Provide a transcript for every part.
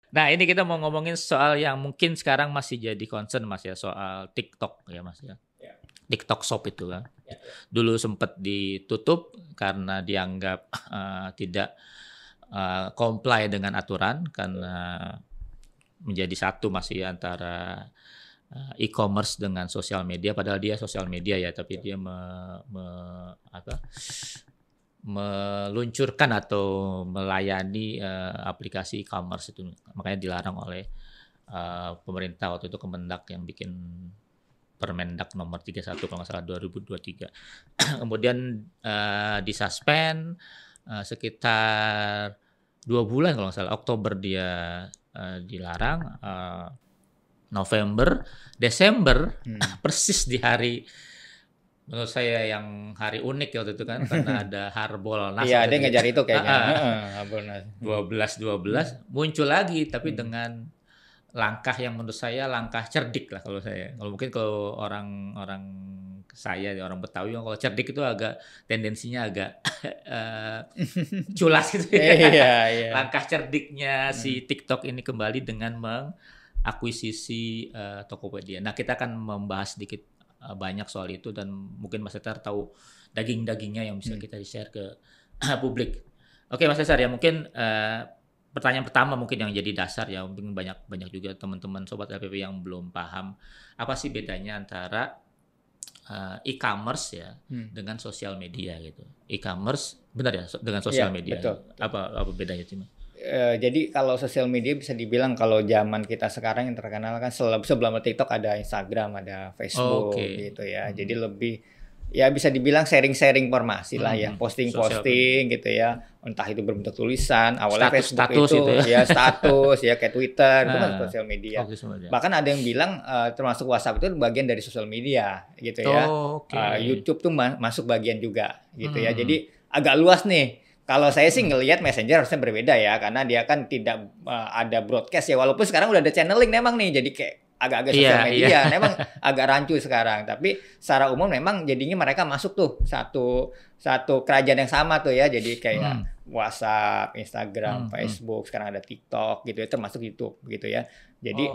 Nah, ini kita mau ngomongin soal yang mungkin sekarang masih jadi concern Mas ya, soal TikTok ya Mas ya. Ya, TikTok Shop itu kan. ya, ya. Dulu sempat ditutup karena dianggap tidak comply dengan aturan karena menjadi satu masih antara e-commerce dengan sosial media, padahal dia sosial media ya, tapi dia meluncurkan atau melayani aplikasi e-commerce itu, makanya dilarang oleh pemerintah waktu itu, Kemendak yang bikin Permendak nomor 31 kalau nggak salah 2023. Kemudian disuspend sekitar 2 bulan kalau nggak salah, Oktober dia dilarang, November, Desember, persis di hari menurut saya yang hari unik waktu itu kan, karena ada Harbolnas. Iya, dia waktu itu ngejar itu kayaknya. ya. Harbolnas. 12 muncul lagi, tapi dengan langkah yang menurut saya langkah cerdik lah kalau saya. Kalau mungkin kalau orang-orang saya, orang Betawi, kalau cerdik itu agak tendensinya agak culas gitu ya. Iya, iya. Langkah cerdiknya si TikTok ini kembali dengan mengakuisisi Tokopedia. Nah, kita akan membahas sedikit banyak soal itu, dan mungkin Mas Cesar tahu daging-dagingnya yang bisa kita share ke publik. Oke Mas Cesar, ya mungkin pertanyaan pertama mungkin yang jadi dasar ya, mungkin banyak juga teman-teman sobat LPP yang belum paham apa sih bedanya antara e-commerce ya dengan sosial media gitu. E-commerce benar ya dengan sosial Iya, media. betul. Apa bedanya sih Mas? Jadi kalau sosial media bisa dibilang kalau zaman kita sekarang yang terkenal kan sebelum TikTok ada Instagram, ada Facebook gitu ya. Jadi lebih ya bisa dibilang sharing-sharing informasi lah ya, posting-posting gitu ya. Entah itu berbentuk tulisan, awalnya Facebook itu ya status ya, kayak Twitter itu kan sosial media. Bahkan ada yang bilang termasuk WhatsApp itu bagian dari sosial media gitu ya. YouTube tuh masuk bagian juga gitu ya. Jadi agak luas nih. Kalau saya sih ngelihat Messenger harusnya berbeda ya, karena dia kan tidak ada broadcast ya, walaupun sekarang udah ada channeling memang nih, jadi kayak agak-agak sosial media, memang agak rancu sekarang. Tapi secara umum memang jadinya mereka masuk tuh satu kerajaan yang sama tuh ya, jadi kayak WhatsApp, Instagram, Facebook, sekarang ada TikTok gitu ya, termasuk YouTube gitu ya. Jadi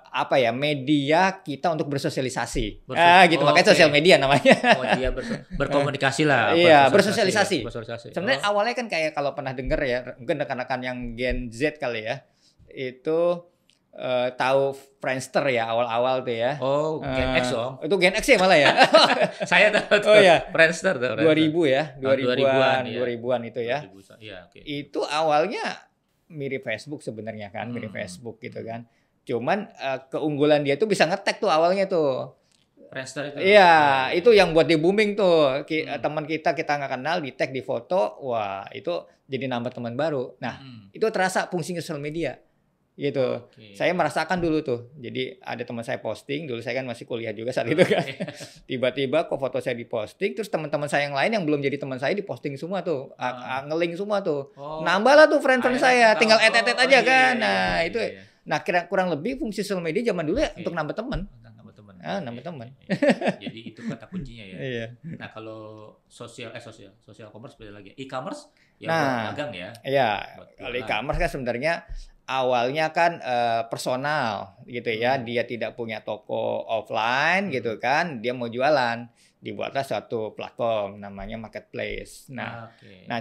apa ya, media kita untuk bersosialisasi. Gitu makanya sosial media namanya. Dia berkomunikasi lah. Iya, bersosialisasi. Sebenarnya awalnya kan kayak kalau pernah dengar ya, mungkin rekan-rekan yang Gen Z kali ya, itu tahu Friendster ya awal-awal tuh ya. Gen X dong. Itu Gen X ya malah ya. Saya tahu tuh. Friendster tuh. 2000 ya, 2000-an itu ya. Itu awalnya mirip Facebook sebenarnya kan, mirip Facebook gitu kan. Cuman keunggulan dia tuh bisa nge-tag tuh awalnya tuh. Friendster itu. Iya, itu yang buat dia booming tuh. Teman kita nggak kenal, di tag di foto, wah itu jadi nambah teman baru. Nah, itu terasa fungsi sosial media. Gitu. Saya merasakan dulu tuh. Jadi ada teman saya posting, dulu saya kan masih kuliah juga saat itu kan. Tiba-tiba kok foto saya diposting, terus teman-teman saya yang lain yang belum jadi teman saya diposting semua tuh. Nge-link semua tuh. Nambah lah tuh friend-friend saya, tinggal add aja kan. Nah, itu. Nah, kurang lebih fungsi sosial media zaman dulu ya untuk nambah teman. Nambah teman. Jadi itu kata kuncinya ya. Iya. Nah, kalau social commerce beda lagi. E-commerce ya buat dagang ya. Iya. Kalau e-commerce kan sebenarnya awalnya kan personal gitu ya, dia tidak punya toko offline gitu kan, dia mau jualan, dibuatlah suatu platform namanya marketplace. Nah,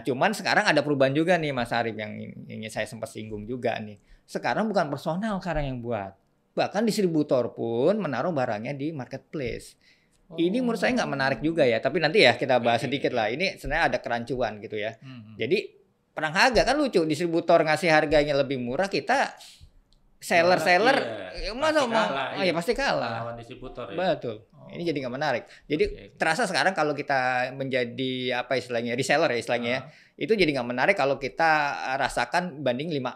cuman sekarang ada perubahan juga nih Mas Arif yang ini saya sempat singgung juga nih. Sekarang bukan personal sekarang yang buat, bahkan distributor pun menaruh barangnya di marketplace. Ini menurut saya nggak menarik juga ya, tapi nanti ya kita bahas sedikit lah. Ini sebenarnya ada kerancuan gitu ya. Jadi perang harga kan lucu, distributor ngasih harganya lebih murah, kita seller masa mau pasti kalah lawan distributor ya. Betul. Ini jadi nggak menarik. Jadi terasa sekarang kalau kita menjadi apa istilahnya reseller ya istilahnya ya, itu jadi nggak menarik kalau kita rasakan banding 5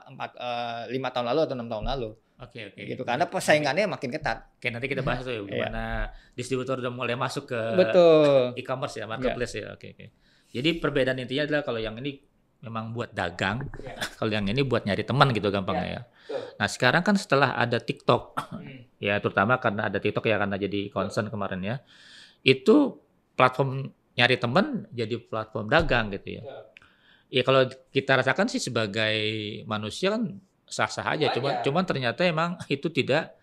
tahun lalu atau 6 tahun lalu. Gitu karena persaingannya makin ketat. Nanti kita bahas tuh gimana distributor udah mulai masuk ke e-commerce ya, marketplace ya. Jadi perbedaan intinya adalah kalau yang ini memang buat dagang, kalau yang ini buat nyari teman gitu gampangnya ya. Nah sekarang kan setelah ada TikTok, ya terutama karena ada TikTok ya, karena jadi concern kemarin ya, itu platform nyari teman jadi platform dagang gitu ya. Ya kalau kita rasakan sih sebagai manusia kan sah-sah aja. Cuman ternyata emang itu tidak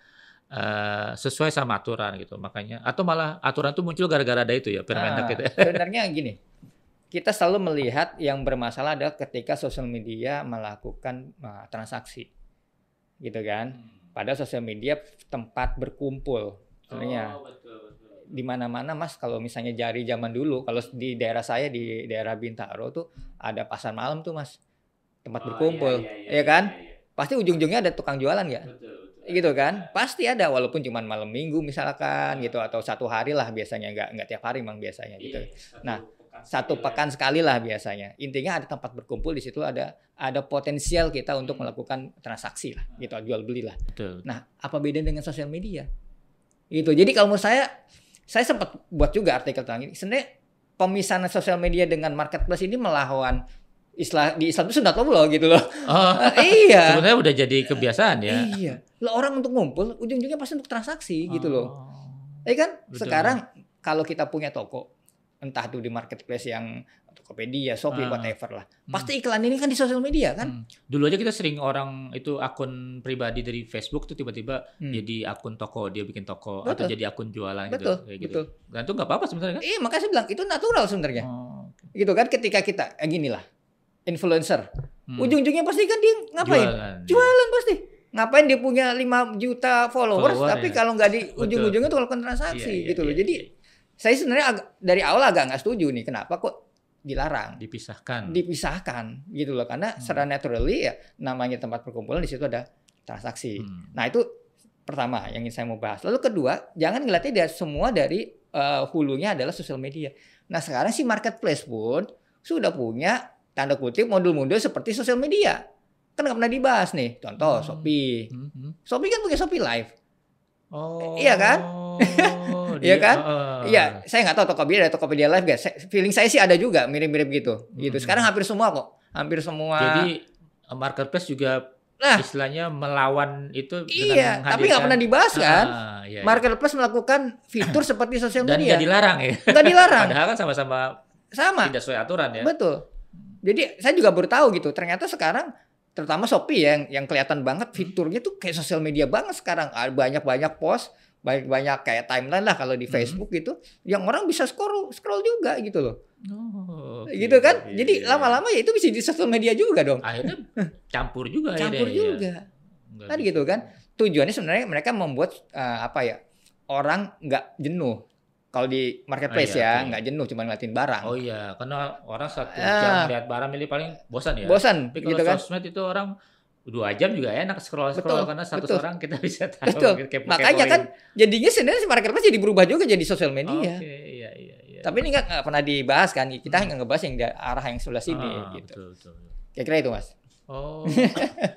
sesuai sama aturan gitu. Makanya atau malah aturan itu muncul gara-gara ada itu ya Permendak gitu. Sebenarnya gini, kita selalu melihat yang bermasalah adalah ketika sosial media melakukan transaksi, gitu kan. Padahal sosial media tempat berkumpul sebenarnya. Betul. Di mana-mana Mas, kalau misalnya jari zaman dulu, kalau di daerah saya di daerah Bintaro tuh ada pasar malam tuh Mas, tempat berkumpul, ya kan? Pasti ujung-ujungnya ada tukang jualan ya, gitu kan? Pasti ada, walaupun cuma malam minggu misalkan gitu, atau satu hari lah biasanya, nggak tiap hari memang biasanya gitu. Nah, satu pekan sekali lah biasanya. Intinya ada tempat berkumpul, di situ ada potensial kita untuk melakukan transaksi lah, gitu, jual beli lah. Nah, apa beda dengan sosial media? Gitu. Jadi kalau menurut saya sempat buat juga artikel tentang ini. Sebenarnya pemisahan sosial media dengan marketplace ini melawan di Islam itu sunatullah gitu loh. Iya. Sebenarnya udah jadi kebiasaan ya. Iya. Lo orang untuk ngumpul, ujung-ujungnya pasti untuk transaksi gitu loh. Kan? Betul. Sekarang kalau kita punya toko, entah itu di marketplace yang Tokopedia, Shopee, whatever lah. Pasti iklan ini kan di sosial media kan. Dulu aja kita sering orang itu akun pribadi dari Facebook tuh tiba-tiba jadi akun toko, dia bikin toko. Betul. Atau jadi akun jualan gitu. Kayak gitu. Dan itu nggak apa-apa sebenarnya kan? Iya, makanya saya bilang itu natural sebenarnya. Gitu kan, ketika kita gini lah, influencer. Ujung-ujungnya pasti kan dia ngapain? Jualan pasti. Ngapain dia punya 5 juta followers tapi kalau nggak di ujung-ujungnya tuh melakukan transaksi gitu loh. Jadi saya sebenarnya dari awal agak nggak setuju nih, kenapa kok dilarang, dipisahkan gitu loh, karena secara naturally ya namanya tempat perkumpulan, di situ ada transaksi. Nah itu pertama yang ingin saya mau bahas. Lalu kedua, jangan ngeliatnya semua dari hulunya adalah sosial media. Nah sekarang si marketplace pun sudah punya tanda kutip modul-modul seperti sosial media. Kan nggak pernah dibahas nih. Contoh Shopee. Shopee kan punya Shopee Live. Iya kan? Iya kan? Iya, saya nggak tahu Tokopedia Live guys. Feeling saya sih ada juga mirip-mirip gitu. Sekarang hampir semua kok. Hampir semua. Jadi marketplace juga istilahnya melawan itu dengan tapi nggak pernah dibahas kan? Marketplace melakukan fitur seperti sosial media. Dan nggak dilarang ya? Nggak dilarang. Padahal kan sama tidak sesuai aturan ya. Betul. Jadi saya juga baru tahu gitu. Ternyata sekarang terutama Shopee yang kelihatan banget fiturnya tuh kayak sosial media banget sekarang. Banyak post, banyak kayak timeline lah kalau di Facebook gitu, yang orang bisa scroll juga gitu loh. Gitu kan? Jadi lama-lama ya itu bisa di sosial media juga dong. Akhirnya campur juga. Kan gitu kan? Tujuannya sebenarnya mereka membuat orang nggak jenuh. Kalau di marketplace nggak jenuh cuma ngeliatin barang. Oh iya, karena orang 1 jam lihat barang milih paling bosan ya. Bosan. Tapi kalau gitu kan? sosmed itu orang 2 jam juga enak scroll karena satu orang kita bisa tahu. Betul. Makanya kan jadinya sebenarnya marketplace jadi berubah juga jadi sosial media. Iya. Tapi ini nggak pernah dibahas kan? Kita hanya ngebahas yang arah yang sebelah sini gitu. Betul. Kira-kira itu Mas.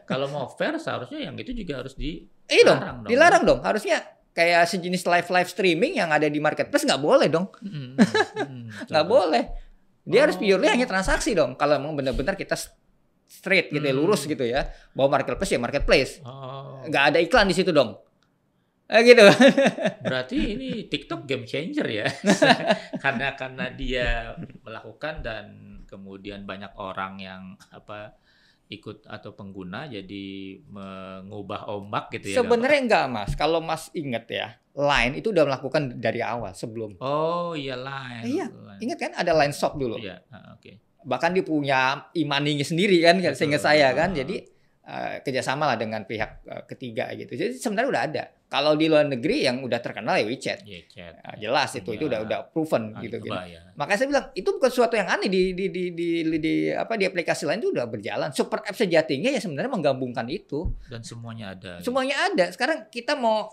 Kalau mau fair seharusnya yang itu juga harus dilarang dong. Dilarang dong. Harusnya kayak sejenis live streaming yang ada di marketplace nggak boleh dong. Nggak boleh. Dia harus purely hanya transaksi dong. Kalau memang benar-benar kita straight gitu ya, lurus gitu ya. Bahwa marketplace ya marketplace. Nggak ada iklan di situ dong. Gitu. Berarti ini TikTok game changer ya. karena dia melakukan dan kemudian banyak orang yang ikut atau pengguna jadi mengubah ombak gitu ya. Sebenarnya enggak Mas. Kalau Mas ingat ya, Line itu udah melakukan dari awal sebelum. Oh iya Line. Iya. Ingat kan ada Line Shop dulu. Iya, Bahkan dia punya e-money-nya sendiri kan, seingat saya kan. Jadi kerjasama lah dengan pihak ketiga gitu. Jadi sebenarnya udah ada. Kalau di luar negeri yang udah terkenal ya WeChat. Jelas itu udah proven gitu. Makanya saya bilang itu bukan sesuatu yang aneh di aplikasi lain itu udah berjalan. Super app sejatinya ya sebenarnya menggabungkan itu. Dan semuanya ada. Semuanya ada. Sekarang kita mau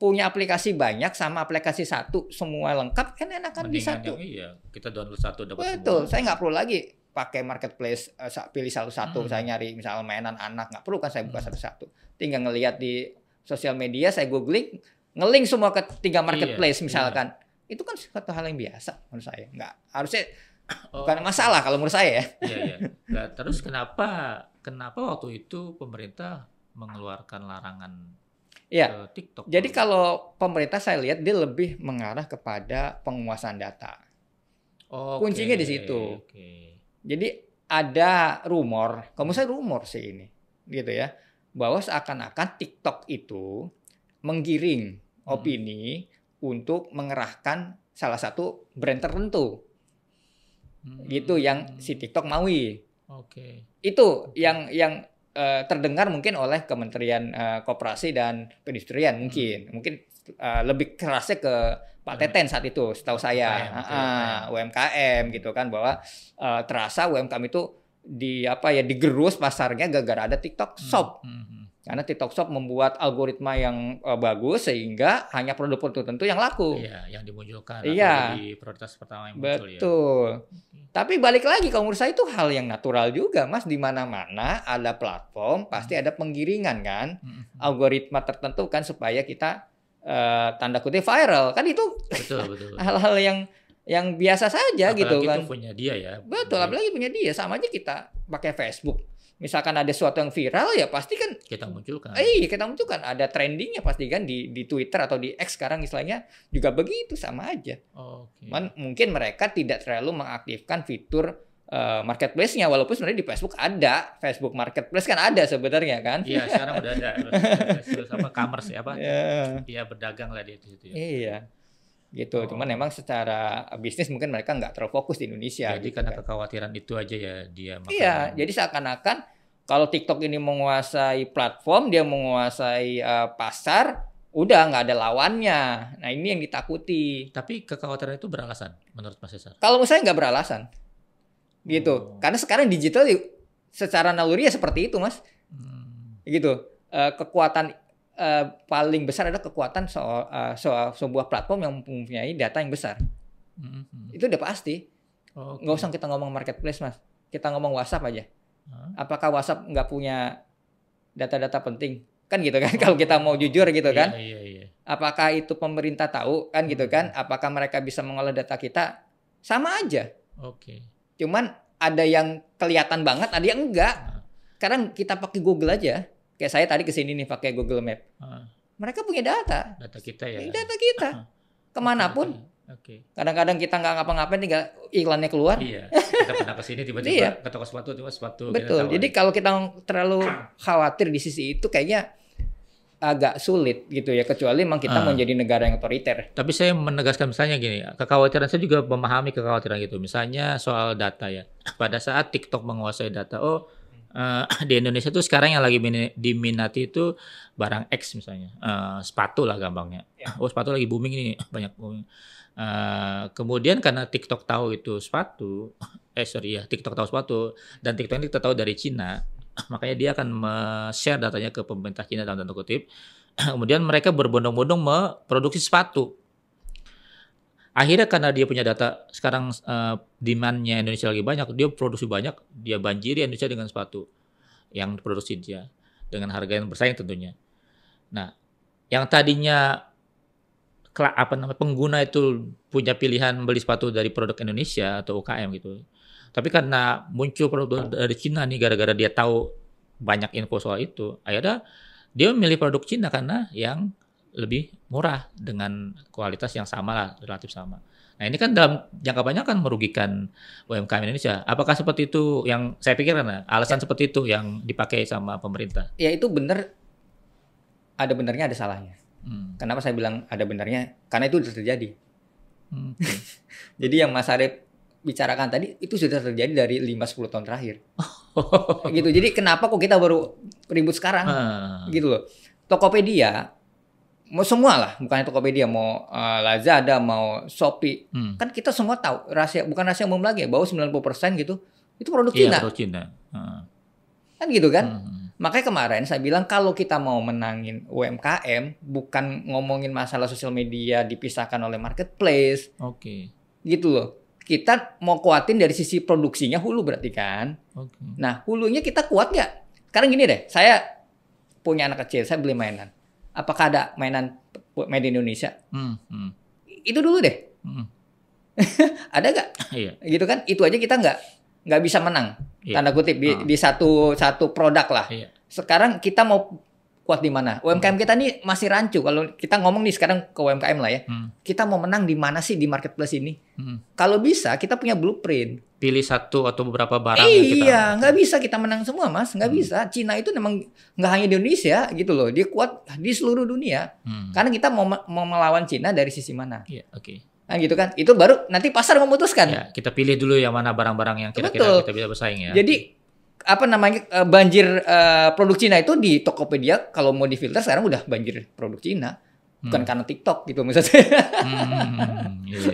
punya aplikasi banyak sama aplikasi satu semua lengkap kan enakan di satu. Iya, kita download satu dapat semua. Betul. Saya nggak perlu lagi pakai marketplace pilih satu-satu. Saya nyari misalnya mainan anak, nggak perlu kan saya buka satu-satu. Tinggal ngelihat di sosial media, saya googling, ngelink semua ke 3 marketplace misalkan. Itu kan suatu hal yang biasa menurut saya. Nggak harusnya bukan masalah kalau menurut saya ya. Iya. Nah, terus kenapa waktu itu pemerintah mengeluarkan larangan ke TikTok? Jadi kalau pemerintah saya lihat dia lebih mengarah kepada penguasaan data. Kuncinya di situ. Jadi ada rumor, kalau menurut saya rumor sih ini, gitu ya. bahwa seakan-akan TikTok itu menggiring opini untuk mengerahkan salah satu brand tertentu. Gitu yang si TikTok maui. Itu yang terdengar mungkin oleh Kementerian Koperasi dan Perindustrian mungkin lebih kerasnya ke Pak Teten saat itu, setahu saya, UMKM gitu kan, bahwa terasa UMKM itu digerus pasarnya gara-gara ada TikTok Shop. Karena TikTok Shop membuat algoritma yang bagus sehingga hanya produk-produk tertentu yang laku. Iya, yang dimunculkan atau di prioritas pertama yang muncul. Betul. Tapi balik lagi, kalau menurut saya itu hal yang natural juga, Mas. Di mana-mana ada platform pasti ada penggiringan kan, algoritma tertentu kan supaya kita tanda kutip viral kan, itu betul. hal-hal yang biasa saja apalagi gitu kan. Itu punya dia ya. Betul, apalagi punya dia. Sama aja kita pakai Facebook. Misalkan ada sesuatu yang viral ya pasti kan kita munculkan. Kita munculkan. Ada trendingnya pasti kan di Twitter atau di X sekarang istilahnya juga begitu, sama aja. Mungkin mereka tidak terlalu mengaktifkan fitur marketplace-nya, walaupun sebenarnya di Facebook ada. Facebook Marketplace kan ada sebenarnya kan. Iya, sekarang udah ada. Terus commerce Iya, berdagang lah di situ ya. Iya. Gitu. Cuman memang secara bisnis mungkin mereka nggak terlalu fokus di Indonesia. Jadi gitu karena kan. kekhawatiran itu aja ya dia. Iya, jadi seakan-akan kalau TikTok ini menguasai platform, dia menguasai pasar, udah nggak ada lawannya. Nah ini yang ditakuti. Tapi kekhawatiran itu beralasan menurut Mas Cesar? Kalau menurut saya nggak beralasan. Gitu. Karena sekarang digital secara naluri ya seperti itu, Mas. Gitu. Kekuatan paling besar adalah kekuatan soal sebuah platform yang mempunyai data yang besar. Itu udah pasti. Nggak usah kita ngomong marketplace, Mas. Kita ngomong WhatsApp aja. Apakah WhatsApp nggak punya data-data penting? Kan gitu kan, kalau kita mau jujur gitu kan. Iya. Apakah itu pemerintah tahu kan gitu kan? Apakah mereka bisa mengolah data kita? Sama aja. Cuman ada yang kelihatan banget, ada yang enggak. Sekarang kita pakai Google aja. Kayak saya tadi kesini nih pakai Google Map. Mereka punya data. Data kita ya. Data kita. Kemanapun. Kadang-kadang kita nggak ngapa-ngapain, tinggal iklannya keluar. Iya. Kita pernah kesini tiba-tiba ke toko sepatu, sepatu. Betul. Jadi kalau kita terlalu khawatir di sisi itu kayaknya agak sulit gitu ya, kecuali memang kita mau jadi negara yang otoriter. Tapi saya menegaskan misalnya gini, kekhawatiran saya juga memahami kekhawatiran gitu. Misalnya soal data ya. Pada saat TikTok menguasai data, di Indonesia tuh sekarang yang lagi diminati itu barang X misalnya, sepatu lah gampangnya. Sepatu lagi booming ini, banyak booming. Kemudian karena TikTok tahu itu sepatu, TikTok tahu sepatu, dan TikTok ini kita tahu dari Cina, makanya dia akan share datanya ke pemerintah Cina dalam tanda kutip. Kemudian mereka berbondong-bondong memproduksi sepatu. Akhirnya karena dia punya data sekarang, demand-nya Indonesia lagi banyak, dia produksi banyak, dia banjiri Indonesia dengan sepatu yang diproduksi dia dengan harga yang bersaing tentunya. Nah, yang tadinya pengguna itu punya pilihan beli sepatu dari produk Indonesia atau UKM gitu. Tapi karena muncul produk dari Cina nih, gara-gara dia tahu banyak info soal itu, akhirnya dia memilih produk Cina karena yang lebih murah dengan kualitas yang sama lah, relatif sama. Nah ini kan dalam jangka panjang kan merugikan UMKM Indonesia. Apakah seperti itu yang saya pikir, karena alasan seperti itu yang dipakai sama pemerintah? Ya itu benar, ada benarnya ada salahnya. Kenapa saya bilang ada benarnya? Karena itu sudah terjadi. Jadi yang Mas Arif bicarakan tadi itu sudah terjadi dari 5-10 tahun terakhir. Gitu. Jadi kenapa kok kita baru ribut sekarang? Gitu loh. Tokopedia, mau semua lah, bukannya Tokopedia, mau Lazada, mau Shopee, kan kita semua tahu bukan rahasia umum lagi ya, bahwa 90% gitu itu produk Cina. Produk Cina. Kan gitu kan? Makanya kemarin saya bilang kalau kita mau menangin UMKM, bukan ngomongin masalah sosial media dipisahkan oleh marketplace. Gitu loh. Kita mau kuatin dari sisi produksinya, hulu berarti kan. Nah, hulunya kita kuat nggak? Sekarang gini deh, saya punya anak kecil, saya beli mainan. Apakah ada mainan made in Indonesia? Itu dulu deh. Ada nggak? Iya. Gitu kan? Itu aja kita nggak bisa menang. Tanda kutip di satu produk lah. Sekarang kita mau kuat di mana? UMKM kita nih masih rancu. Kalau kita ngomong nih sekarang ke UMKM lah ya. Kita mau menang di mana sih di marketplace ini? Kalau bisa kita punya blueprint. Pilih satu atau beberapa barang yang kita... Iya, nggak bisa kita menang semua, Mas. Nggak bisa. Cina itu memang nggak hanya di Indonesia gitu loh. Dia kuat di seluruh dunia. Karena kita mau melawan Cina dari sisi mana? Iya, oke. Nah, gitu kan. Itu baru nanti pasar memutuskan. Ya, kita pilih dulu yang mana barang-barang yang kira-kira kita bisa bersaing ya. Jadi apa namanya banjir produk Cina itu di Tokopedia kalau mau difilter sekarang udah banjir produk Cina. Bukan karena TikTok gitu misalnya.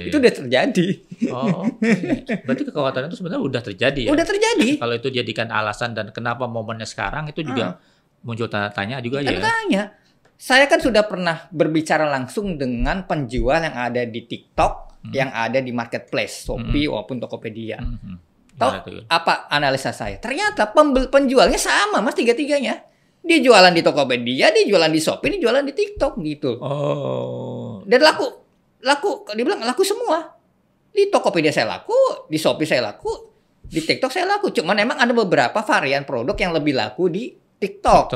Itu udah terjadi. Oh, okay. Berarti kekhawatiran itu sebenarnya udah terjadi ya? Udah terjadi. Kalau itu jadikan alasan dan kenapa momennya sekarang itu juga muncul tanda tanya juga ya? Tanda tanya. Saya kan sudah pernah berbicara langsung dengan penjual yang ada di TikTok, yang ada di marketplace, Shopee maupun Tokopedia. Tahu apa analisa saya? Ternyata penjualnya sama, Mas, tiga-tiganya. Dia jualan di Tokopedia, dia jualan di Shopee, dia jualan di TikTok gitu. Oh. Dan laku, dibilang laku semua. Di Tokopedia saya laku, di Shopee saya laku, di TikTok saya laku. Cuman emang ada beberapa varian produk yang lebih laku di TikTok.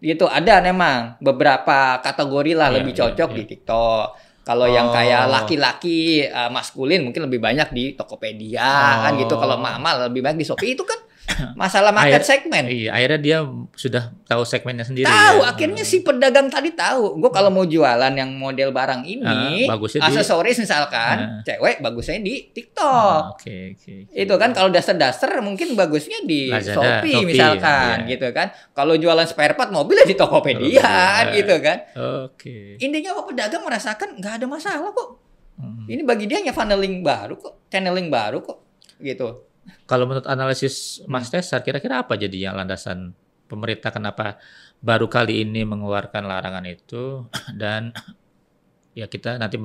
Gitu, ada memang beberapa kategori lah lebih cocok di TikTok. Kalau yang kayak laki-laki maskulin mungkin lebih banyak di Tokopedia kan gitu. Kalau emak-emak lebih banyak di Shopee. Itu kan masalah market segmen. Iya, akhirnya dia sudah tahu segmennya sendiri. Tahu, akhirnya si pedagang tadi tahu. Gue kalau mau jualan yang model barang ini, aksesoris misalkan, cewek bagusnya di TikTok. Oke. Itu kan kalau dasar-dasar mungkin bagusnya di Shopee misalkan, gitu kan. Kalau jualan spare part mobilnya di Tokopedia, gitu kan. Oke. Intinya apa, pedagang merasakan nggak ada masalah kok. Ini bagi dia hanya channeling baru kok, gitu. Kalau menurut analisis Mas Tesar, kira-kira apa jadi yang landasan pemerintah kenapa baru kali ini mengeluarkan larangan itu, dan ya kita nanti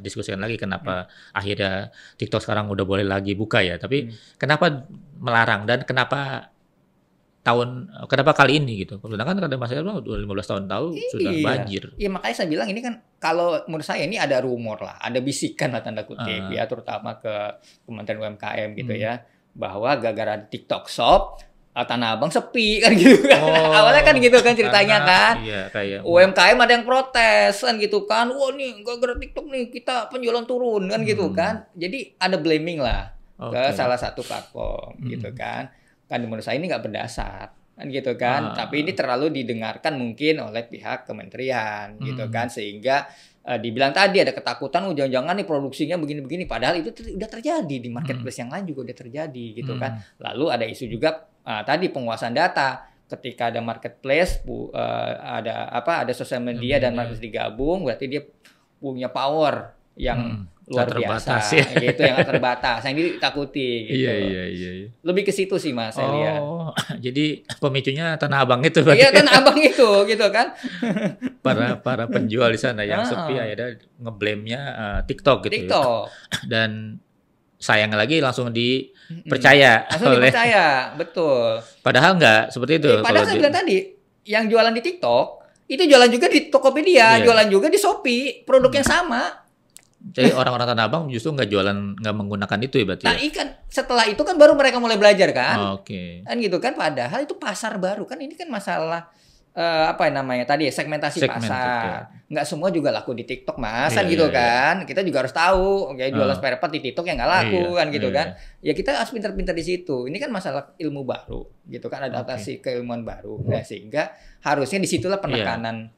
diskusikan lagi kenapa akhirnya TikTok sekarang udah boleh lagi buka ya, tapi kenapa melarang dan kenapa kali ini gitu? Sedangkan ada masalah udah 15 tahun tahu sudah banjir. Iya, makanya saya bilang ini kan kalau menurut saya ini ada rumor lah, ada bisikan lah tanda kutip ya, terutama ke Kementerian UMKM gitu ya, bahwa gara-gara TikTok Shop Tanah Abang sepi kan gitu kan. Awalnya kan gitu kan ceritanya kan. Iya, kayak UMKM ada yang protes kan gitu kan. Wah, nih gara-gara TikTok nih kita penjualan turun kan gitu kan. Jadi ada blaming lah ke salah satu platform gitu kan. Kan menurut saya ini nggak berdasar kan gitu kan, tapi ini terlalu didengarkan mungkin oleh pihak kementerian gitu kan, sehingga dibilang tadi ada ketakutan jangan-jangan nih produksinya begini-begini, padahal itu udah terjadi di marketplace yang lain juga udah terjadi gitu kan. Lalu ada isu juga tadi penguasaan data, ketika ada marketplace ada sosial media dan marketplace digabung, berarti dia punya power yang luar biasa gitu, yang terbatas, yang ditakuti gitu. Iya. Lebih ke situ sih Mas saya lihat. Jadi pemicunya Tanah Abang itu berarti. Iya, Tanah Abang itu gitu kan. para penjual di sana yang sepi akhirnya ngeblame-nya TikTok gitu. TikTok. Dan sayang lagi langsung dipercaya. Betul. Padahal enggak seperti itu. Padahal saya bilang tadi, yang jualan di TikTok itu jualan juga di Tokopedia, jualan juga di Shopee, produk yang sama. Jadi orang-orang Tanah Abang justru nggak menggunakan itu ya berarti. Nah, kan setelah itu kan baru mereka mulai belajar kan. Oke. Kan gitu kan, padahal itu pasar baru kan, ini kan masalah apa namanya tadi ya, segmentasi pasar. Nggak semua juga laku di TikTok Mas, kan gitu kan. Kita juga harus tahu, kayak jualan spare part di TikTok yang nggak laku kan gitu kan. Ya kita harus pintar-pintar di situ. Ini kan masalah ilmu baru gitu kan, adaptasi keilmuan baru. Nah, sehingga harusnya disitulah penekanan.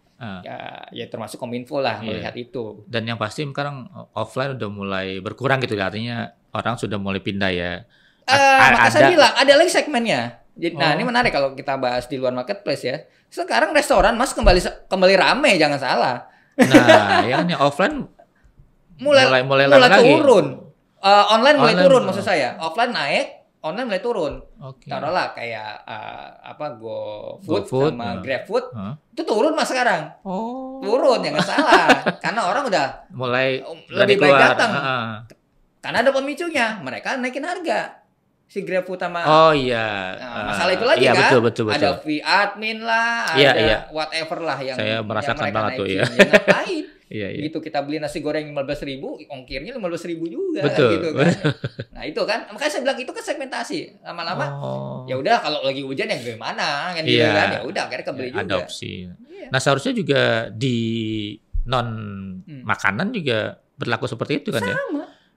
Ya termasuk Kominfo lah melihat itu. Dan yang pasti sekarang offline udah mulai berkurang gitu, artinya orang sudah mulai pindah ya. Maka saya bilang ada lagi segmennya. Jadi, nah ini menarik kalau kita bahas di luar marketplace ya. Sekarang restoran Mas kembali rame, jangan salah. Nah, yang offline mulai turun. Online mulai turun maksud saya. Offline naik, online mulai turun. Taruhlah kayak GoFood sama GrabFood itu turun Mas sekarang. Turun, jangan salah. Karena orang udah mulai lebih baik datang. Karena ada pemicunya, mereka naikin harga. si GrabFood sama. Oh iya. Masalah itu lagi iya, kan. Betul. Ada fee admin lah, Iya, ada iya. whatever lah yang saya merasakan yang banget tuh ya. Ya ngapain? Iya. Gitu kita beli nasi goreng 15.000, ongkirnya 15.000 juga Betul. gitu kan. Nah, itu kan makanya saya bilang itu kan segmentasi. Lama-lama ya udah kalau lagi hujan ya gimana kan gitu kan. Ya udah akhirnya kebeli juga. Adopsi. Nah, seharusnya juga di non makanan juga berlaku seperti itu kan ya?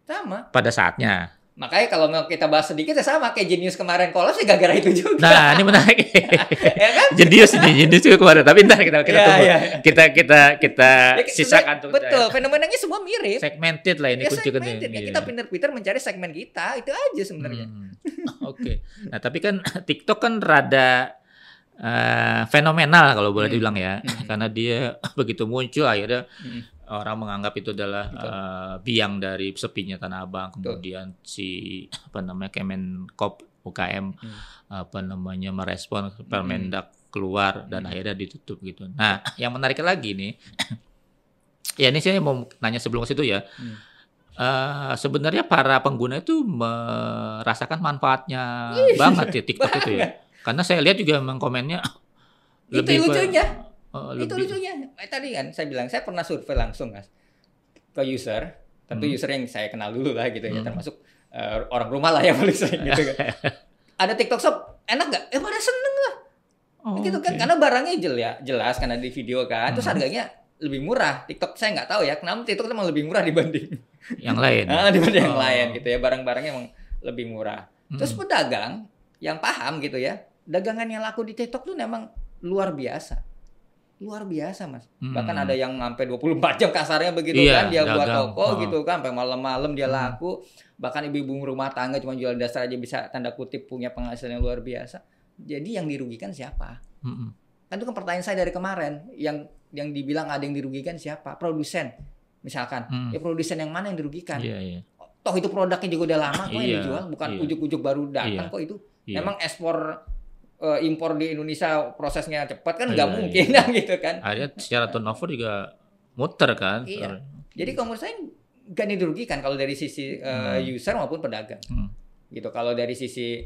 Sama. Pada saatnya. Makanya kalau mau kita bahas sedikit ya sama kayak Genius kemarin kolaps ya gara-gara itu juga. Nah, ini menarik. Ya kan? Genius juga kemarin. Tapi ntar kita tunggu. Ya. Kita sisakan tuh. Betul, fenomenanya semua mirip. Segmented lah ini kunci kan. Kita pinter-pinter mencari segmen kita, itu aja sebenarnya. Oke. Nah, tapi kan TikTok kan rada fenomenal kalau boleh dibilang ya. Karena dia begitu muncul akhirnya orang menganggap itu adalah biang dari sepinya Tanah Abang. Kemudian si Kemenkop UKM merespon Permendak keluar dan akhirnya ditutup gitu. Nah, yang menarik lagi nih, ya ini saya mau nanya sebelum ke situ ya. Sebenarnya para pengguna itu merasakan manfaatnya banget ya TikTok itu ya. Karena saya lihat juga memang komennya lebih lucunya. Itu lucunya. Tadi kan saya bilang saya pernah survei langsung Mas ke user, tentu user yang saya kenal dulu lah gitu ya, termasuk orang rumah lah yang paling sering gitu kan. Ada TikTok Shop, enak nggak? Pada seneng lah. Gitu kan, karena barangnya jelas karena di video kan, terus harganya lebih murah. TikTok saya nggak tahu ya, kenapa TikTok emang lebih murah dibanding yang lain. Dibanding yang lain gitu ya, barang-barangnya emang lebih murah. Terus pedagang yang paham gitu ya, dagangan yang laku di TikTok tuh memang luar biasa Mas. Bahkan ada yang sampai 24 jam kasarnya begitu kan, dia buat toko gitu kan, sampai malam-malam dia laku. Bahkan ibu-ibu rumah tangga cuma jual dasar aja bisa tanda kutip punya penghasilan yang luar biasa. Jadi yang dirugikan siapa? Kan itu kan pertanyaan saya dari kemarin, yang dibilang ada yang dirugikan siapa? Produsen misalkan. Ya produsen yang mana yang dirugikan? Toh itu produknya juga udah lama kok yang dijual, bukan ujuk-ujuk baru datang kok itu. Memang ekspor impor di Indonesia prosesnya cepat kan nggak mungkin gitu kan. Akhirnya secara turnover juga muter kan. Jadi kalau menurut saya nggak dirugikan kalau dari sisi user maupun pedagang. Gitu. Kalau dari sisi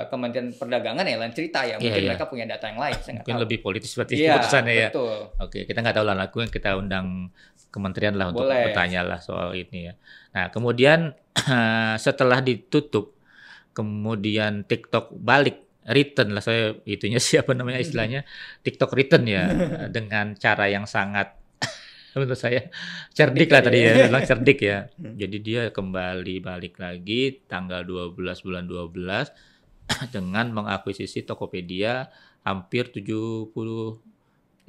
Kementerian Perdagangan ya lain cerita ya. Mungkin mereka punya data yang lain. Saya mungkin lebih politis seperti keputusannya ya. Betul. Oke, kita nggak tahu lah, lakukan kita undang kementerian lah untuk bertanya lah soal ini ya. Nah, kemudian setelah ditutup, kemudian TikTok balik. Return lah, saya itunya siapa namanya istilahnya TikTok return ya dengan cara yang sangat menurut saya cerdik lah tadi ya, bilang cerdik ya. Jadi dia kembali balik lagi tanggal 12 bulan 12 dengan mengakuisisi Tokopedia hampir 75%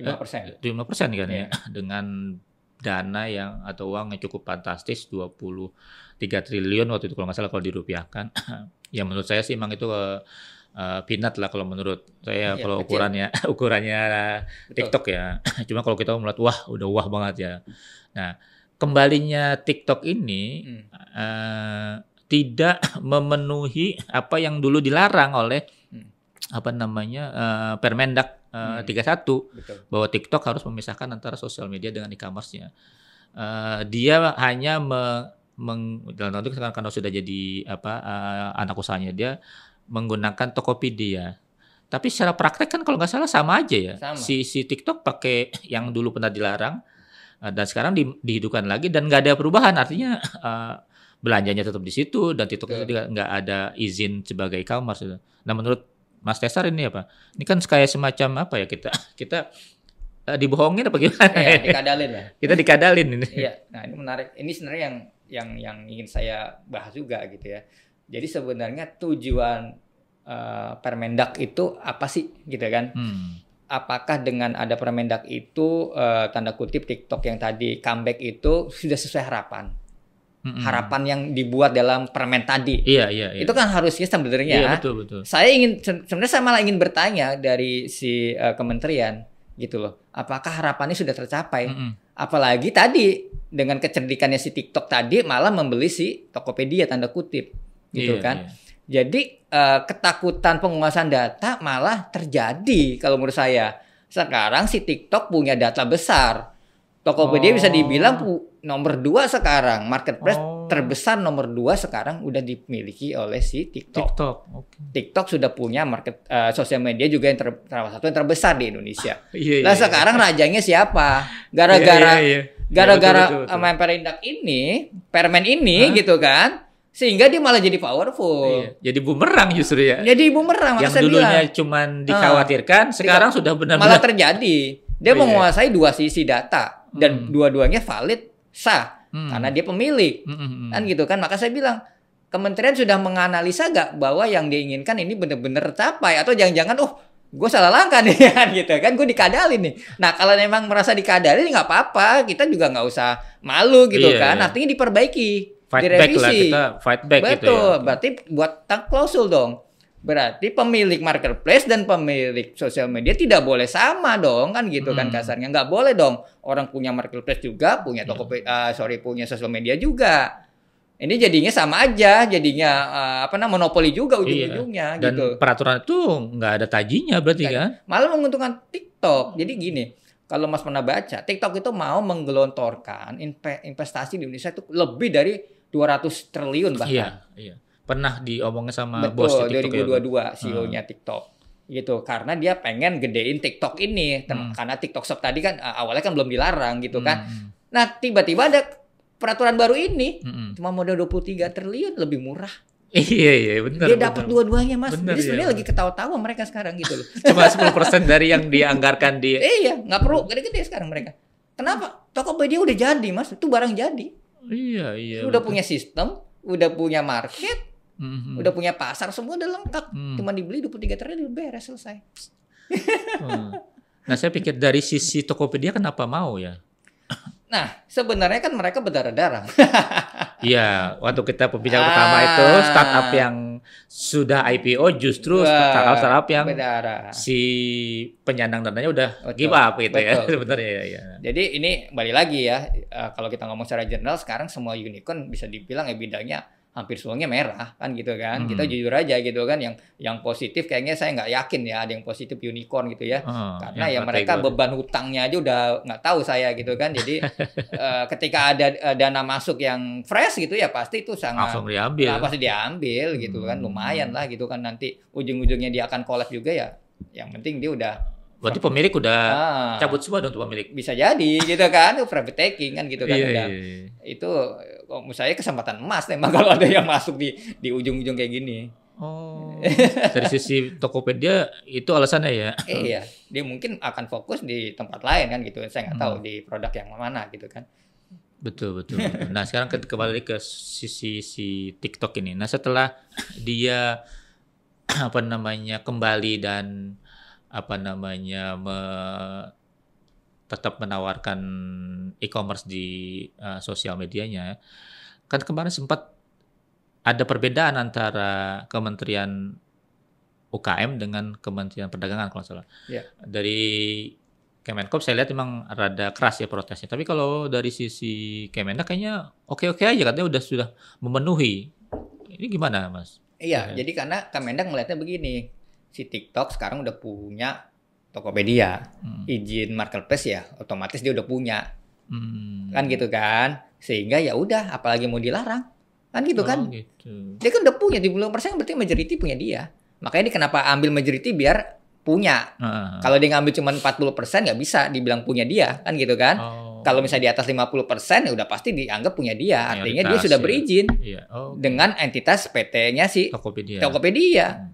kan ya, dengan dana yang atau uang yang cukup fantastis 23 triliun waktu itu kalau nggak salah kalau dirupiahkan. Ya menurut saya sih memang itu peanut lah kalau menurut saya kalau ukurannya TikTok ya. Cuma kalau kita melihat udah banget ya. Nah, kembalinya TikTok ini tidak memenuhi apa yang dulu dilarang oleh Permendak 31 bahwa TikTok harus memisahkan antara sosial media dengan e-commerce-nya. Dia hanya dalam tanda kutip karena sudah jadi anak usahanya dia menggunakan Tokopedia. Tapi secara praktek kan kalau nggak salah sama aja ya. Si TikTok pakai yang dulu pernah dilarang dan sekarang dihidupkan lagi dan nggak ada perubahan. Artinya belanjanya tetap di situ dan TikTok itu nggak ada izin sebagai e-commerce. Nah menurut Mas Tesar ini apa? Ini kan kayak semacam apa ya kita dibohongin apa gimana? Ya, dikadalin ya. Kita dikadalin ini. Iya. Nah ini menarik. Ini sebenarnya yang ingin saya bahas juga gitu ya. Jadi sebenarnya tujuan Permendak itu apa sih gitu kan? Apakah dengan ada Permendak itu tanda kutip TikTok yang tadi comeback itu sudah sesuai harapan? Harapan yang dibuat dalam permen tadi. Iya. Itu kan harusnya sebenarnya. Iya, betul. Sebenarnya saya malah ingin bertanya dari si kementerian gitu loh. Apakah harapannya sudah tercapai? Apalagi tadi dengan kecerdikannya si TikTok tadi malah membeli si Tokopedia tanda kutip. Gitu kan. Jadi ketakutan penguasaan data malah terjadi kalau menurut saya. Sekarang si TikTok punya data besar. Tokopedia bisa dibilang nomor 2 sekarang, marketplace terbesar nomor 2 sekarang udah dimiliki oleh si TikTok. TikTok sudah punya sosial media juga yang salah satu yang terbesar di Indonesia. Sekarang rajanya siapa? Gara-gara permen ini gitu kan, sehingga dia malah jadi powerful. Jadi bumerang justru ya. Jadi bumerang. Yang dulunya cuma dikhawatirkan, sekarang sudah benar-benar malah terjadi. Dia menguasai 2 sisi data. Dan dua-duanya valid, sah, karena dia pemilik, kan gitu kan. Maka saya bilang, kementerian sudah menganalisa gak bahwa yang diinginkan ini benar-benar tercapai, atau jangan-jangan, gue salah langkah nih, kan gitu kan, gue dikadalin nih. Nah kalau memang merasa dikadalin nggak apa-apa, kita juga nggak usah malu gitu kan. Artinya diperbaiki, direvisi. Fight back betul, gitu ya. Berarti buat klausul dong. Berarti pemilik marketplace dan pemilik sosial media tidak boleh sama dong, kan gitu kan kasarnya. Nggak boleh dong orang punya marketplace juga, punya punya sosial media juga. Ini jadinya sama aja, jadinya monopoli juga ujung-ujungnya. Dan gitu. Peraturan itu nggak ada tajinya berarti kan? Malah menguntungkan TikTok. Jadi gini, kalau Mas pernah baca, TikTok itu mau menggelontorkan investasi di Indonesia itu lebih dari 200 triliun bahkan. Iya. Pernah diomongin sama bos di TikTok 2022 CEO-nya TikTok gitu, karena dia pengen gedein TikTok ini karena TikTok Shop tadi kan awalnya kan belum dilarang gitu kan. Nah tiba-tiba ada peraturan baru ini cuma modal 23 triliun, lebih murah. Iya benar. Dia dapat dua-duanya Mas. Bener, jadi sebenarnya lagi ketawa-tawa mereka sekarang gitu loh. Cuma 10% dari yang dianggarkan di. Iya, nggak perlu gede-gede sekarang mereka. Kenapa? Tokopedia udah jadi Mas, itu barang jadi. Iya. Udah punya sistem, udah punya market. Udah punya pasar, semua udah lengkap. Cuma dibeli 23 triliun, beres, selesai. Nah, saya pikir dari sisi Tokopedia kenapa mau ya? Nah, sebenarnya kan mereka berdarah-darah. Iya, waktu kita pembicaraan pertama itu startup yang sudah IPO justru startup yang berdarah. Si penyandang dananya udah give up gitu ya sebenarnya ya. Jadi ini balik lagi ya, kalau kita ngomong secara general sekarang semua unicorn bisa dibilang EBITDA-nya hampir semuanya merah kan gitu kan. Kita jujur aja gitu kan, yang positif kayaknya saya nggak yakin ya ada yang positif unicorn gitu ya, karena ya mereka beban hutangnya aja udah nggak tahu saya gitu kan. Jadi ketika ada dana masuk yang fresh gitu ya pasti itu sangat langsung diambil, pasti diambil gitu kan, lumayan lah gitu kan. Nanti ujung-ujungnya dia akan collab juga ya, yang penting dia udah. Berarti pemilik udah cabut semua dong untuk pemilik. Bisa jadi gitu kan, itu private taking kan gitu kan. Itu menurut saya kesempatan emas memang kalau ada yang masuk di ujung-ujung kayak gini. Dari sisi Tokopedia itu alasannya ya. Iya, dia mungkin akan fokus di tempat lain kan gitu. Saya nggak tahu di produk yang mana gitu kan. Betul. Nah sekarang kembali ke sisi si TikTok ini. Nah setelah dia kembali dan tetap menawarkan e-commerce di sosial medianya, kan kemarin sempat ada perbedaan antara Kementerian UKM dengan Kementerian Perdagangan kalau salah. Dari Kemenkop saya lihat memang rada keras ya protesnya, tapi kalau dari sisi Kemendak kayaknya oke-oke aja, katanya sudah memenuhi. Ini gimana Mas? Iya, jadi karena Kemendak melihatnya begini. Si TikTok sekarang udah punya Tokopedia, izin marketplace ya, otomatis dia udah punya, kan gitu kan, sehingga ya udah, apalagi mau dilarang, kan gitu kan, gitu. Dia kan udah punya 70% berarti majority punya dia, makanya dia kenapa ambil majority biar punya, kalau dia ngambil cuma 40% nggak bisa dibilang punya dia, kan gitu kan, kalau misalnya di atas 50% ya udah pasti dianggap punya dia, artinya dia sudah berizin dengan entitas PT-nya si Tokopedia.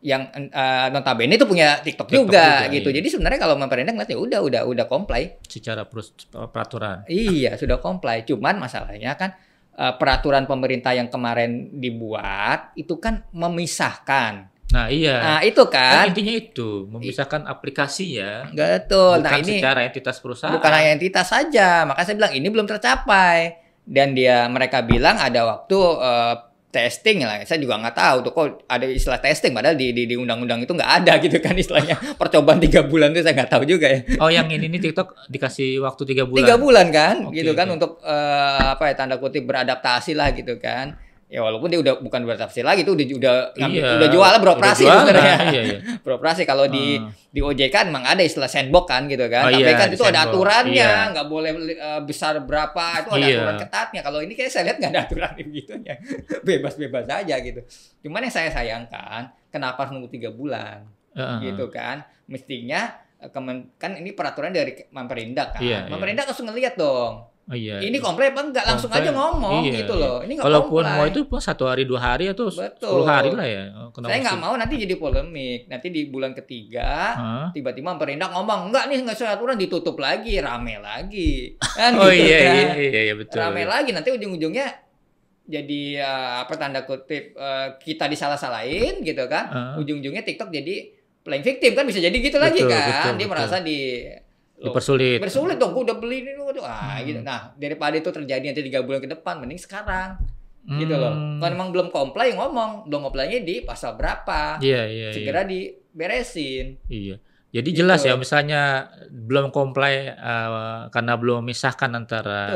Yang notabene itu punya TikTok juga gitu. Jadi sebenarnya kalau pemerintah ngeliat ya udah comply secara peraturan. Iya, sudah comply. Cuman masalahnya kan peraturan pemerintah yang kemarin dibuat itu kan memisahkan. Nah, iya. Nah, itu kan intinya itu, memisahkan aplikasi ya. Betul. Bukan secara entitas perusahaan. Bukan hanya entitas saja. Makanya saya bilang ini belum tercapai. Dan mereka bilang ada waktu testing lah, saya juga nggak tahu tuh kok ada istilah testing, padahal di undang-undang itu nggak ada gitu kan istilahnya. Percobaan 3 bulan itu saya nggak tahu juga ya. Yang ini TikTok dikasih waktu 3 bulan. 3 bulan kan, gitu kan untuk tanda kutip beradaptasi lah gitu kan. Ya walaupun dia udah bukan bertafsir lagi, itu udah jual beroperasi sebenarnya. Beroperasi kalau di OJK emang ada istilah sandbox kan gitu kan. Tapi kan itu ada aturannya, nggak boleh besar berapa, itu ada aturan ketatnya. Kalau ini kayak saya lihat nggak ada aturan begitunya. Bebas-bebas aja gitu. Cuman yang saya sayangkan, kenapa harus nunggu 3 bulan? Gitu kan. Mestinya kan ini peraturan dari Memperindak kan. Memperindak langsung ngelihat dong. Ini komplain apa enggak, langsung aja ngomong gitu loh. Ini nggak kalaupun mau itu 1 hari 2 hari atau 10 hari lah ya. Saya nggak mau nanti jadi polemik. Nanti di bulan ketiga tiba-tiba Memperindak ngomong enggak nih, nggak sesuai aturan, ditutup lagi, rame lagi. Kan gitu kan. Iya betul. Rame lagi, nanti ujung-ujungnya jadi tanda kutip kita disalah-salahin gitu kan. Ujung-ujungnya TikTok jadi playing victim kan, bisa jadi gitu lagi kan. Dia merasa dipersulit. Bersulit dong, gue udah beli ini gitu. Nah, daripada itu terjadi nanti 3 bulan ke depan, mending sekarang. Gitu loh. Kalau memang belum comply, ngomong belum comply-nya di pasal berapa. Segera diberesin. Jadi jelas ya, misalnya belum comply karena belum memisahkan antara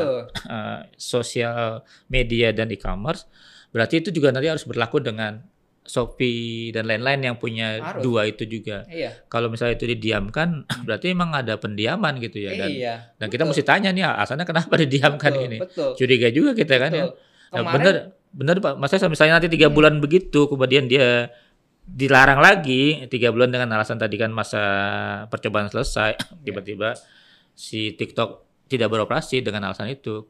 sosial media dan e-commerce, berarti itu juga nanti harus berlaku dengan Shopee dan lain-lain yang punya dua itu juga. Kalau misalnya itu didiamkan, berarti emang ada pendiaman gitu ya. Dan kita mesti tanya nih, alasannya kenapa didiamkan ini. Curiga juga kita kan ya. Nah, bener Pak, maksudnya misalnya nanti 3 bulan begitu, kemudian dia dilarang lagi 3 bulan dengan alasan tadi kan masa percobaan selesai, tiba-tiba si TikTok tidak beroperasi dengan alasan itu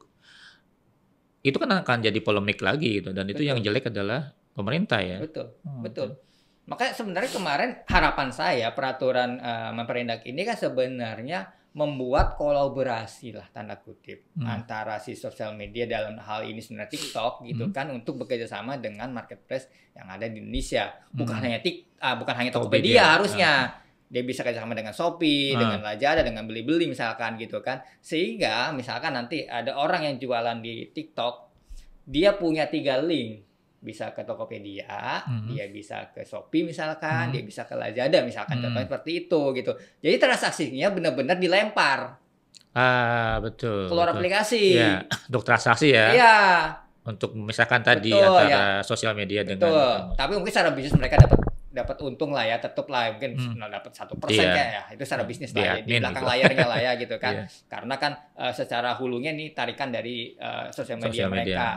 kan akan jadi polemik lagi gitu. Dan itu yang jelek adalah pemerintah ya. Betul. Makanya sebenarnya kemarin harapan saya peraturan Memperindak ini kan sebenarnya membuat kolaborasi lah tanda kutip antara si sosial media dalam hal ini sebenarnya TikTok gitu kan, untuk bekerja sama dengan marketplace yang ada di Indonesia. Bukan hanya Tokopedia harusnya. Dia bisa kerjasama dengan Shopee, dengan Lazada, dengan Bilibili misalkan gitu kan. Sehingga misalkan nanti ada orang yang jualan di TikTok, dia punya 3 link. Bisa ke Tokopedia, dia bisa ke Shopee misalkan, dia bisa ke Lazada misalkan, contohnya seperti itu gitu. Jadi transaksinya benar-benar dilempar. Betul. Keluar aplikasi. Ya, untuk transaksi ya. Iya. Untuk memisahkan tadi antara sosial media dengan. Tapi mungkin secara bisnis mereka dapat untung lah ya, tetap lah mungkin dapat 1% ya, itu secara bisnis lah ya, di belakang layarnya lah ya gitu kan. Karena kan secara hulunya nih tarikan dari sosial media mereka.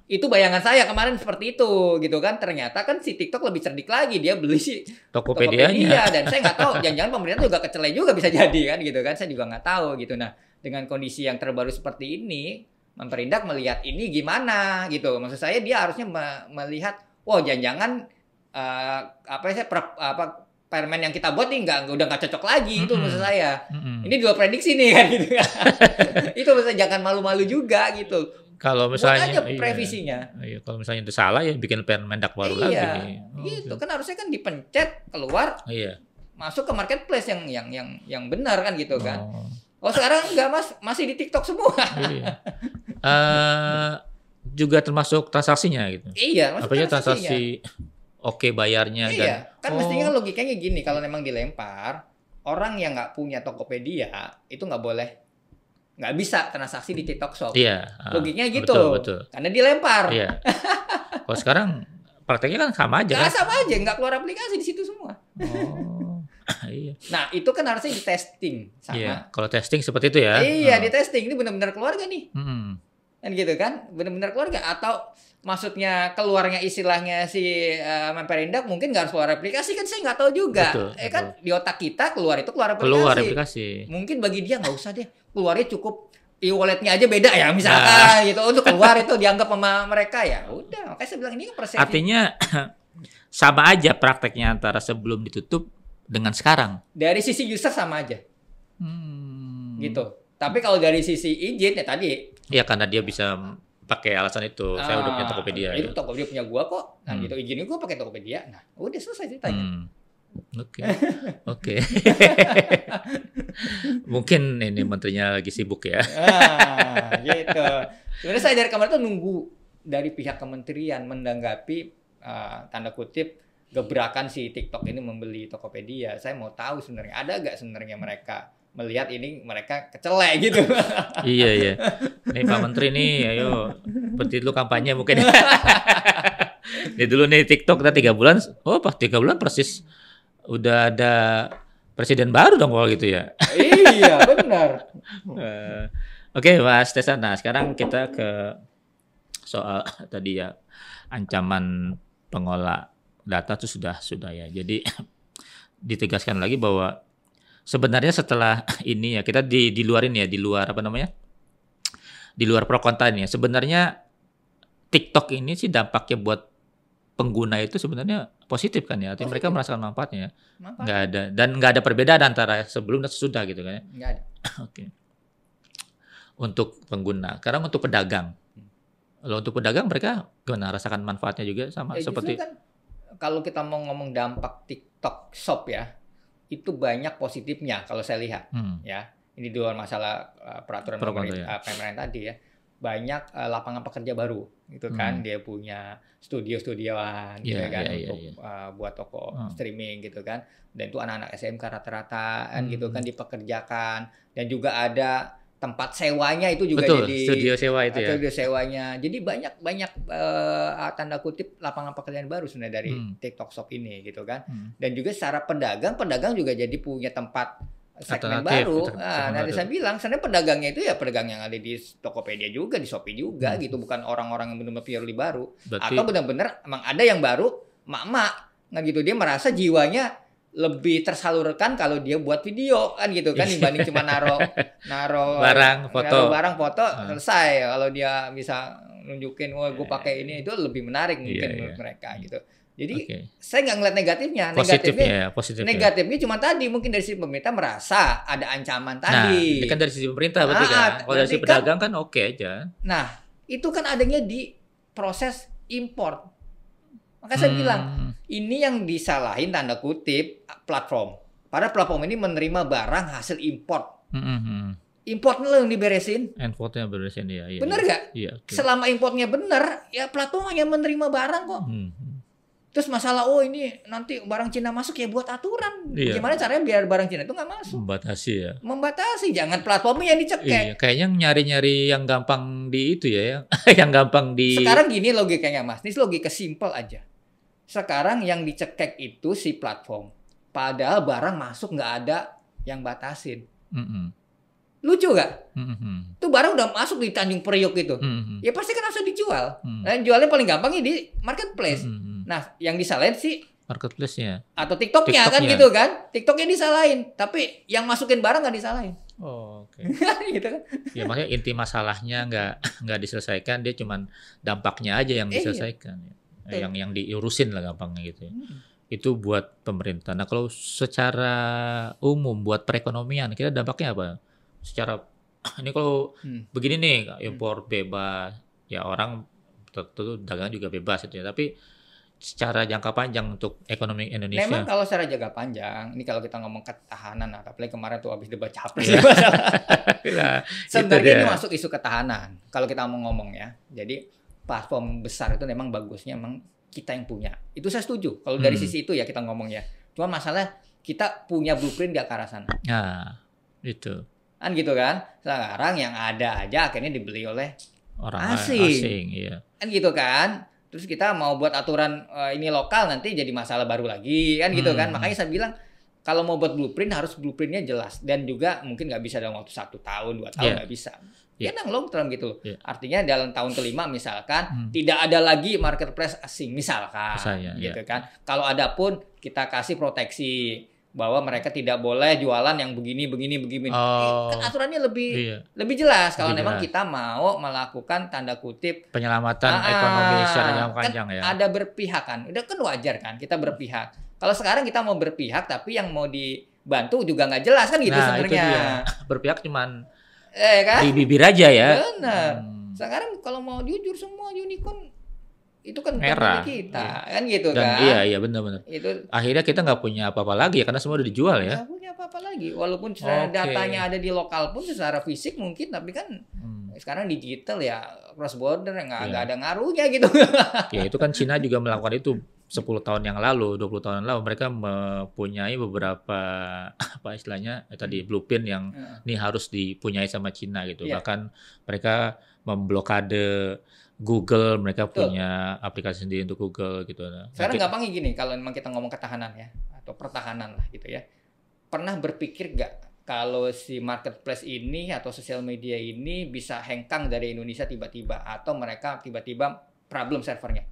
Itu bayangan saya kemarin seperti itu gitu kan. Ternyata kan si TikTok lebih cerdik lagi, dia beli si Tokopedia dan saya nggak tahu, jangan-jangan pemerintah juga kecelai juga bisa jadi kan gitu kan. Saya juga nggak tahu gitu. Nah, dengan kondisi yang terbaru seperti ini, Memperindak melihat ini gimana gitu. Maksud saya dia harusnya melihat, jangan-jangan permen yang kita buat nih udah nggak cocok lagi. Itu maksud saya. Ini 2 prediksi nih kan gitu kan. Itu maksudnya jangan malu-malu juga gitu. Kalau misalnya buat aja previsinya. Kalau misalnya itu salah ya bikin Permendak baru lagi. Gitu kan harusnya kan dipencet keluar. Masuk ke marketplace yang benar kan gitu kan. Sekarang enggak Mas, masih di TikTok semua. Juga termasuk transaksinya gitu. Apalagi transaksi bayarnya kan mestinya logikanya gini, kalau memang dilempar, orang yang nggak punya Tokopedia itu nggak bisa transaksi di TikTok Shop. Logiknya gitu. Betul. Karena dilempar. Kalau sekarang prakteknya kan sama aja. Sama aja, nggak keluar aplikasi di situ semua. Nah, itu kan harusnya di testing sama. Kalau testing seperti itu ya. Di testing ini benar-benar keluar gak nih? Kan gitu kan, benar-benar keluar gak? Atau maksudnya keluarnya istilahnya si Memperindak mungkin nggak harus keluar aplikasi kan, saya nggak tahu juga. Kan di otak kita keluar aplikasi. Mungkin bagi dia nggak usah deh, keluarnya cukup e-walletnya aja beda ya misalkan gitu. Untuk keluar itu dianggap sama mereka ya udah. Makanya saya bilang ini kan persepsi. Artinya sama aja prakteknya antara sebelum ditutup dengan sekarang. Dari sisi user sama aja. Gitu. Tapi kalau dari sisi izin ya tadi. Ya karena dia bisa pakai alasan itu, saya udah punya Tokopedia. Itu Tokopedia punya gua kok. Nah gitu, izinnya gua pakai Tokopedia. Nah, udah selesai ceritanya. Oke. Mungkin ini menterinya lagi sibuk ya. Gitu. Sebenarnya saya dari kemarin tuh nunggu dari pihak kementerian menanggapi tanda kutip gebrakan si TikTok ini membeli Tokopedia. Saya mau tahu sebenarnya ada nggak sebenarnya mereka melihat ini mereka kecelek gitu. Iya. Nih Pak Menteri nih, ayo seperti dulu kampanye mungkin. Nih dulu nih TikTok kita 3 bulan, pas 3 bulan persis udah ada presiden baru dong kalau gitu ya. Iya, benar. Oke, Mas Tesan. Nah, sekarang kita ke soal tadi ya, ancaman pengolah data itu sudah ya. Jadi ditegaskan lagi bahwa sebenarnya setelah ini ya, kita di luarin ya, di luar apa namanya? Di luar pro kontra ini ya. Sebenarnya TikTok ini sih dampaknya buat pengguna itu sebenarnya positif kan ya. Artinya mereka merasakan manfaatnya. Nggak ada perbedaan antara sebelum dan sesudah gitu kan ya. Nggak ada. Oke. Untuk pengguna. Sekarang untuk pedagang. Kalau untuk pedagang mereka gimana, rasakan manfaatnya juga sama seperti kan, kalau kita mau ngomong dampak TikTok Shop ya, itu banyak positifnya kalau saya lihat ya. Ini di luar masalah peraturan pemerintah tadi ya. Banyak lapangan pekerja baru gitu kan. Dia punya studio-studioan gitu kan untuk buat toko streaming gitu kan. Dan itu anak-anak SMK rata-rata kan gitu kan dipekerjakan, dan juga ada tempat sewanya itu juga. Betul, jadi studio sewa itu ya. Studio sewanya. Jadi banyak tanda kutip lapangan pekerjaan baru sebenarnya dari TikTok Shop ini gitu kan. Dan juga secara pedagang juga jadi punya tempat segmen baru. Nanti saya bilang sebenarnya pedagangnya itu ya pedagang yang ada di Tokopedia juga, di Shopee juga gitu, bukan orang-orang yang benar-benar purely baru. Berarti, atau benar-benar emang ada yang baru, mak-mak nggak gitu, dia merasa jiwanya lebih tersalurkan kalau dia buat video kan gitu kan, dibanding cuma naro barang foto selesai. Kalau dia bisa nunjukin gue pakai ini, itu lebih menarik mungkin menurut mereka gitu. Jadi saya nggak ngeliat negatifnya. Negatifnya cuma tadi mungkin dari sisi pemerintah merasa ada ancaman tadi. Ini kan dari sisi pemerintah berarti kan. Kalau dari sisi pedagang kan oke aja. Nah, itu kan adanya di proses import. Maka saya bilang, ini yang disalahin tanda kutip platform. Padahal platform ini menerima barang hasil import. Importnya yang diberesin. Importnya beresin ya. Bener nggak? Iya. Selama importnya bener, ya platform hanya menerima barang kok. Terus masalah, ini nanti barang Cina masuk ya buat aturan. Gimana caranya biar barang Cina itu nggak masuk? Membatasi. Jangan platformnya yang dicekek. Iya, kayaknya nyari-nyari yang gampang di itu ya. Yang gampang di... Sekarang gini logikanya Mas. Ini logika simple aja. Sekarang yang dicekek itu si platform. Padahal barang masuk nggak ada yang batasin. Lucu nggak? Tuh barang udah masuk di Tanjung Priok itu. Ya pasti kan harus dijual. Dan jualnya paling gampangnya di marketplace. Nah, yang disalahin sih marketplace-nya atau TikTok-nya kan gitu kan. TikTok-nya disalahin, tapi yang masukin barang nggak disalahin. Oke. Gitu kan. Ya makanya inti masalahnya nggak diselesaikan, dia cuman dampaknya aja yang diselesaikan. Yang diurusin lah gampangnya gitu ya. Itu buat pemerintah. Nah, kalau secara umum buat perekonomian kira dampaknya apa? Secara ini kalau begini nih, impor bebas, ya orang tentu dagang juga bebas itu ya. Tapi secara jangka panjang untuk ekonomi Indonesia. Memang kalau secara jangka panjang, ini kalau kita ngomong ketahanan, apalagi kemarin tuh habis debat capres. Sebenarnya ini masuk isu ketahanan. Kalau kita mau ngomong ya, jadi platform besar itu memang bagusnya memang kita yang punya. Itu saya setuju. Kalau dari sisi itu ya kita ngomong ya. Cuma masalah kita punya blueprint gak ke arah sana. Nah, itu. Kan gitu kan. Sekarang yang ada aja akhirnya dibeli oleh orang asing. Iya. Kan gitu kan. Terus kita mau buat aturan ini lokal nanti jadi masalah baru lagi kan gitu kan. Makanya saya bilang kalau mau buat blueprint harus blueprintnya jelas. Dan juga mungkin nggak bisa dalam waktu 1 tahun, 2 tahun nggak bisa. Ya yang long term gitu. Artinya dalam tahun kelima misalkan tidak ada lagi marketplace asing misalkan gitu kan. Kalau ada pun kita kasih proteksi bahwa mereka tidak boleh jualan yang begini. Kan aturannya lebih jelas kalau memang kita mau melakukan tanda kutip penyelamatan ekonomi secara jangka panjang kan ya. Ada berpihak kan. Udah kan wajar kan kita berpihak. Kalau sekarang kita mau berpihak tapi yang mau dibantu juga nggak jelas kan gitu sebenarnya. Berpihak cuman kan? di bibir aja ya. Benar. Sekarang kalau mau jujur semua unicorn itu kan merah kita kan gitu. Dan kan. Iya benar. Itu akhirnya kita nggak punya apa-apa lagi ya karena semua udah dijual ya. Nggak punya apa-apa lagi. Walaupun datanya ada di lokal pun secara fisik mungkin, tapi kan sekarang digital ya cross border nggak ada ngaruhnya gitu. Ya itu kan Cina juga melakukan itu 10 tahun yang lalu, 20 tahun yang lalu mereka mempunyai beberapa apa istilahnya tadi blueprint yang ini harus dipunyai sama Cina gitu. Iya. Bahkan mereka memblokade Google, mereka Betul. punya aplikasi sendiri untuk Google gitu. Sekarang gampangnya gini, kalau memang kita ngomong ketahanan ya, atau pertahanan lah gitu ya. Pernah berpikir nggak kalau si marketplace ini atau sosial media ini bisa hengkang dari Indonesia tiba-tiba, atau mereka tiba-tiba problem servernya?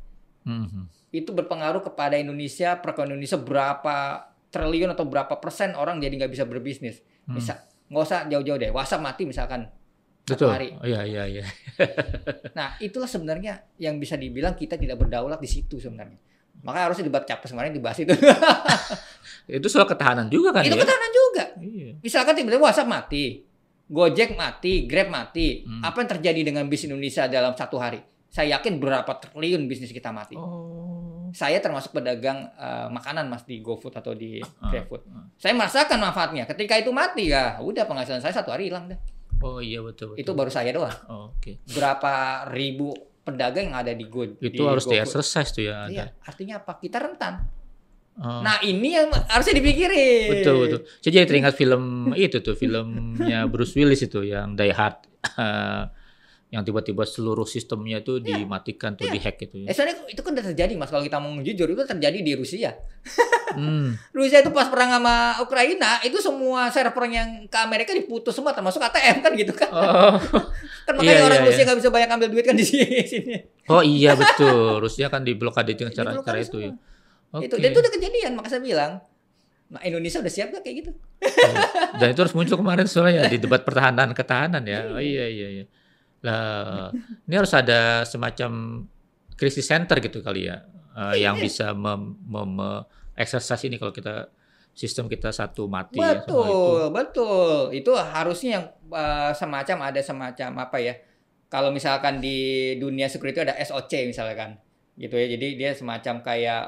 Itu berpengaruh kepada Indonesia, perekonomian Indonesia berapa triliun atau berapa persen orang jadi nggak bisa berbisnis. Bisa, nggak usah jauh-jauh deh, WhatsApp mati misalkan satu Betul. hari. Oh, iya. Nah, itulah sebenarnya yang bisa dibilang kita tidak berdaulat di situ sebenarnya. Maka harusnya debat capres kemarin dibahas itu. Itu soal ketahanan juga kan Itu ya? ketahanan juga. Iya. Misalkan tiba-tiba WhatsApp mati, Gojek mati, Grab mati. Apa yang terjadi dengan bisnis Indonesia dalam satu hari? Saya yakin berapa triliun bisnis kita mati. Saya termasuk pedagang makanan mas di GoFood atau di GrabFood. Saya merasakan manfaatnya. Ketika itu mati ya, udah penghasilan saya satu hari hilang dah. Oh iya betul. Itu baru saya doang. Oke. Berapa ribu pedagang yang ada di Itu harus di-exercise tuh ya. Iya, artinya apa? Kita rentan. Oh. Nah ini yang harusnya dipikirin. Betul. Saya jadi teringat film itu tuh, filmnya Bruce Willis itu yang Die Hard. Yang tiba-tiba seluruh sistemnya itu dimatikan tuh, dihack gitu. Soalnya itu kan udah terjadi mas, kalau kita mau jujur itu terjadi di Rusia. Rusia itu pas perang sama Ukraina itu semua server yang ke Amerika diputus semua termasuk ATM kan gitu kan. Kan makanya orang Rusia nggak bisa banyak ambil duit kan di sini. Oh iya betul, Rusia kan diblokade dengan cara itu ya. Dan itu udah kejadian, maka saya bilang, nah Indonesia udah siap gak kayak gitu? Dan itu harus muncul kemarin soalnya di debat ketahanan ya. Oh iya. Lah, ini harus ada semacam krisis center gitu kali ya, yang bisa exercise ini kalau sistem kita satu mati. Betul. Itu harusnya yang ada semacam apa ya? Kalau misalkan di dunia security ada SOC misalkan, gitu ya. Jadi dia semacam kayak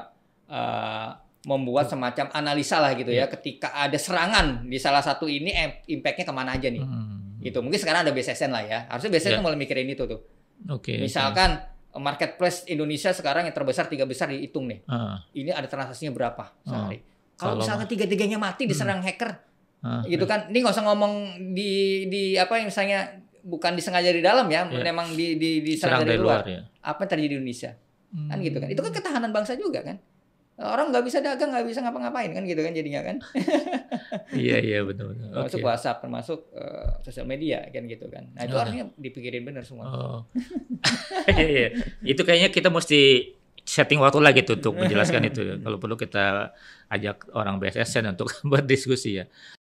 membuat semacam analisa lah gitu ya. Ketika ada serangan di salah satu ini, impact-nya kemana aja nih? Gitu. Mungkin sekarang ada BSSN lah ya. Harusnya BSSN mulai mikirin itu tuh. Misalkan marketplace Indonesia sekarang yang terbesar 3 besar dihitung nih. Ini ada transaksinya berapa sehari. Kalau misalnya 3-3-nya mati diserang hacker, gitu kan? Ini nggak usah ngomong di apa yang misalnya bukan disengaja di dalam ya, memang diserang dari luar. Apa yang terjadi di Indonesia? Kan gitu kan? Itu kan ketahanan bangsa juga kan? Orang nggak bisa dagang, nggak bisa ngapa-ngapain kan gitu kan jadinya kan? Iya betul. Termasuk WhatsApp, termasuk sosial media kan gitu kan. Nah itu harusnya dipikirin benar semua. Iya. Itu kayaknya kita mesti setting waktu lagi tuh untuk menjelaskan itu. Kalau perlu kita ajak orang BSSN untuk berdiskusi ya.